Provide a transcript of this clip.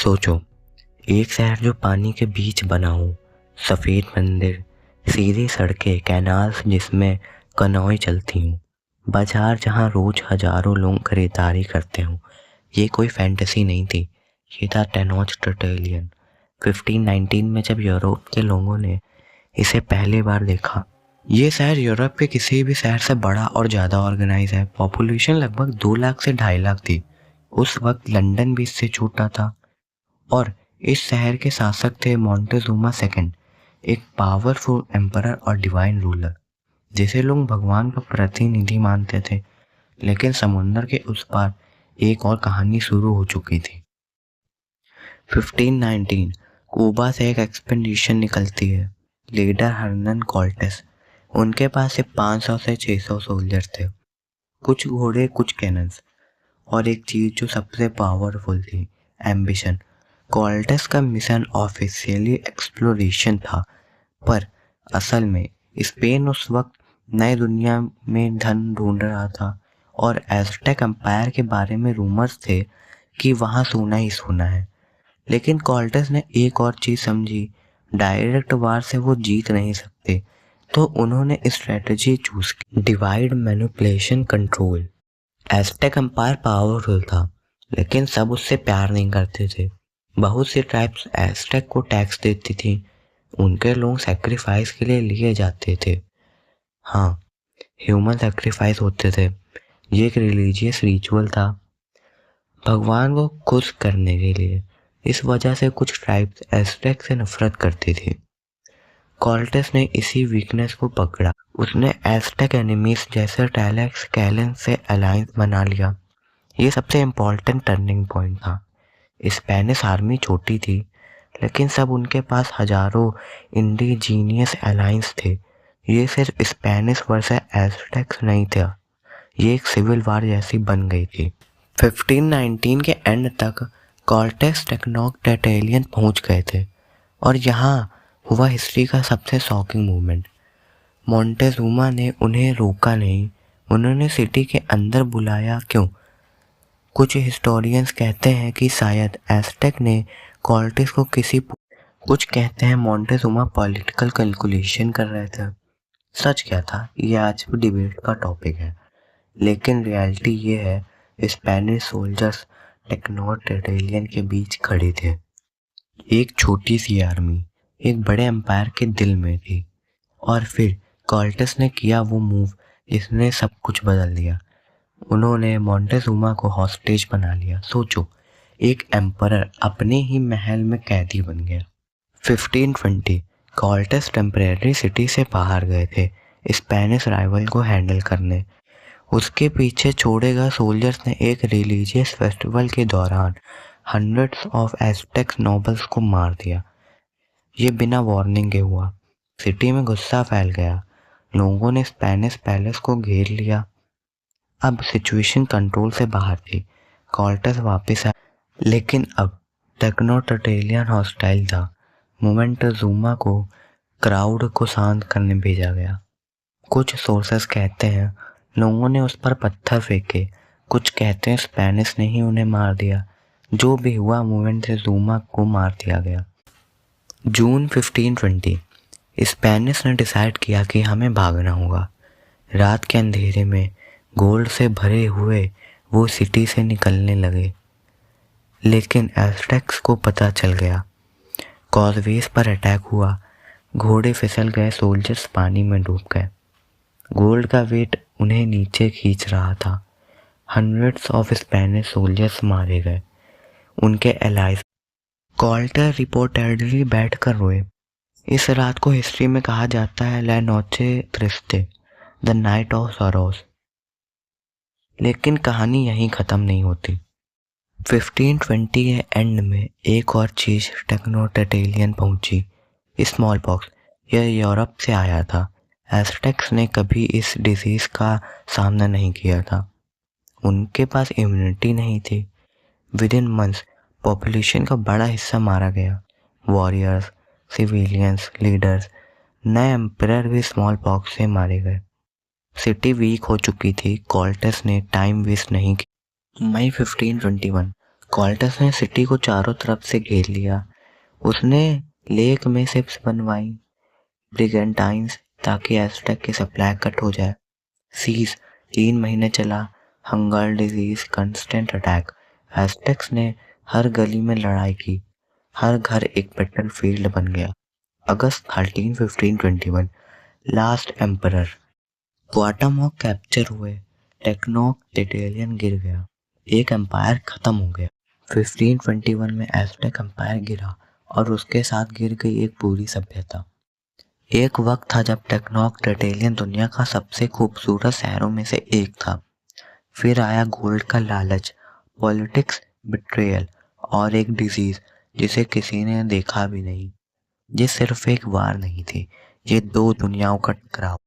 सोचो, एक शहर जो पानी के बीच बना हो, सफ़ेद मंदिर, सीधी सड़कें, कैनाल्स जिसमें कनॉय चलती हूँ, बाजार जहाँ रोज हजारों लोग खरीदारी करते हों। ये कोई फैंटेसी नहीं थी, ये था टेनोच्टिट्लान। 1519 में जब यूरोप के लोगों ने इसे पहली बार देखा। ये शहर यूरोप के किसी भी शहर से बड़ा और ज़्यादा ऑर्गेनाइज है। पॉपुलेशन लगभग 2 लाख से 2.5 लाख थी। उस वक्त लंदन भी इससे छोटा था और इस शहर के शासक थे मोंटेजुमा सेकंड, एक पावरफुल एम्परर और डिवाइन रूलर जिसे लोग भगवान का प्रतिनिधि मानते थे। लेकिन समुंदर के उस पार एक और कहानी शुरू हो चुकी थी। 1519 क्यूबा से एक एक्सपेडिशन निकलती है। Leader Hernan Cortes. उनके पास सिर्फ 500 से 600 सोल्जर थे, कुछ घोड़े, कुछ कैनन्स और एक चीज जो सबसे पावरफुल थी, एम्बिशन। कॉर्टेस का मिशन ऑफिशियली एक्सप्लोरेशन था, पर असल में स्पेन उस वक्त नई दुनिया में धन ढूंढ रहा था और एज़टेक एम्पायर के बारे में रूमर्स थे कि वहाँ सोना ही सोना है। लेकिन कॉर्टेस ने एक और चीज़ समझी, डायरेक्ट वार से वो जीत नहीं सकते, तो उन्होंने स्ट्रेटजी चूज की, divide, manipulation, control. Aztec empire powerful था, लेकिन सब उससे प्यार नहीं करते थे। बहुत सी ट्राइब्स एज़टेक को टैक्स देती थी, उनके लोग सैक्रिफाइस के लिए लिए जाते थे। हाँ, ह्यूमन सैक्रिफाइस होते थे। ये एक रिलीजियस रिचुअल था, भगवान को खुश करने के लिए। इस वजह से कुछ ट्राइब्स एज़टेक से नफरत करती थी। कॉर्टेस ने इसी वीकनेस को पकड़ा। उसने एज़टेक एनिमीज जैसे टैलेक्स, कैलन से अलायंस बना लिया। ये सबसे इम्पोर्टेंट टर्निंग पॉइंट था। स्पेनिश आर्मी छोटी थी, लेकिन सब उनके पास हजारों इंडिजीनियस अलायंस थे। ये सिर्फ स्पेनिश वर्सेस एज़टेक्स नहीं था, ये एक सिविल वार जैसी बन गई थी। 1519 के एंड तक कॉर्टेस टेनोच्टिट्लान पहुंच गए थे और यहाँ हुआ हिस्ट्री का सबसे शॉकिंग मूवमेंट। मोंटेजुमा ने उन्हें रोका नहीं, उन्होंने सिटी के अंदर बुलाया। क्यों? कुछ हिस्टोरियंस कहते हैं कि शायद एज़टेक ने कॉर्टेस को कुछ कहते हैं मोंटेजुमा पॉलिटिकल कैलकुलेशन कर रहे थे। सच क्या था, ये आज भी डिबेट का टॉपिक है, लेकिन रियलिटी ये है, स्पेनिश सोल्जर्स टेनोच्टिट्लान के बीच खड़े थे। एक छोटी सी आर्मी एक बड़े एम्पायर के दिल में थी, और फिर कॉर्टेस ने किया वो मूव जिसने सब कुछ बदल दिया। उन्होंने मोंटेजुमा को हॉस्टेज बना लिया। सोचो, एक एम्परर अपने ही महल में कैदी बन गया। 1520 कॉर्टेस टेम्परेरी सिटी से बाहर गए थे स्पेनिश राइवल को हैंडल करने। उसके पीछे छोड़े गए सोल्जर्स ने एक रिलीजियस फेस्टिवल के दौरान हंड्रेड्स ऑफ एज़टेक नोबल्स को मार दिया। ये बिना वार्निंग के हुआ। सिटी में गुस्सा फैल गया, लोगों ने स्पेनिश पैलेस को घेर लिया। अब सिचुएशन कंट्रोल से बाहर थी। कॉर्टेस वापस आया, लेकिन अब टेनोच्टिट्लान हॉस्टाइल था। मोंटेजुमा को क्राउड को शांत करने भेजा गया। कुछ सोर्सेस कहते हैं लोगों ने उस पर पत्थर फेंके, कुछ कहते हैं स्पेनिश ने ही उन्हें मार दिया। जो भी हुआ, मोंटेजुमा को मार दिया गया। जून 1520 स्पेनिश ने डिसाइड किया कि हमें भागना होगा। रात के अंधेरे में गोल्ड से भरे हुए वो सिटी से निकलने लगे, लेकिन एज़टेक्स को पता चल गया। कॉजवेज पर अटैक हुआ, घोड़े फिसल गए, सोल्जर्स पानी में डूब गए। गोल्ड का वेट उन्हें नीचे खींच रहा था। हंड्रेड्स ऑफ स्पेनिश सोल्जर्स मारे गए, उनके एलाइज। कॉर्टेस रिपोर्टेडली बैठकर रोए। इस रात को हिस्ट्री में कहा जाता है ला नोचे ट्रिस्टे, द नाइट ऑफ सॉरोस। लेकिन कहानी यहीं ख़त्म नहीं होती। 1520 के एंड में एक और चीज़ टेनोच्टिट्लान पहुंची, स्मॉल पॉक्स। यह यूरोप से आया था। एज़टेक्स ने कभी इस डिजीज़ का सामना नहीं किया था, उनके पास इम्यूनिटी नहीं थी। विद इन मंथ्स पॉपुलेशन का बड़ा हिस्सा मारा गया। वॉरियर्स, सिविलियंस, लीडर्स, नए एम्परर भी स्मॉल पॉक्स से मारे गए। सिटी वीक हो चुकी थी। कॉर्टेस ने टाइम वेस्ट नहीं किया। मई 1521 कॉल्टस ने सिटी को चारों तरफ से घेर लिया। उसने लेक में शिप्स बनवाई, ब्रिगेंटाइन्स, ताकि एज़टेक की सप्लाई कट हो जाए। सीज 3 महीने चला, हंगर, डिजीज, कंस्टेंट अटैक। एज़टेक्स ने हर गली में लड़ाई की, हर घर एक बैटल फील्ड बन गया। अगस्त 13, 1521, लास्ट एम्परर। क्वाटामॉक कैप्चर हुए, टेक्नोक टेटेलियन गिर गया, एक एम्पायर खत्म हो गया। 1521 में एज़टेक एम्पायर गिरा और उसके साथ गिर गई एक पूरी सभ्यता। एक वक्त था जब टेक्नोक टेटेलियन दुनिया का सबसे खूबसूरत शहरों में से एक था। फिर आया गोल्ड का लालच, पॉलिटिक्स, बिट्रेयल और एक डिजीज जिसे किसी ने देखा भी नहीं। ये सिर्फ एक वार नहीं थी, ये दो दुनियाओं का टकराव।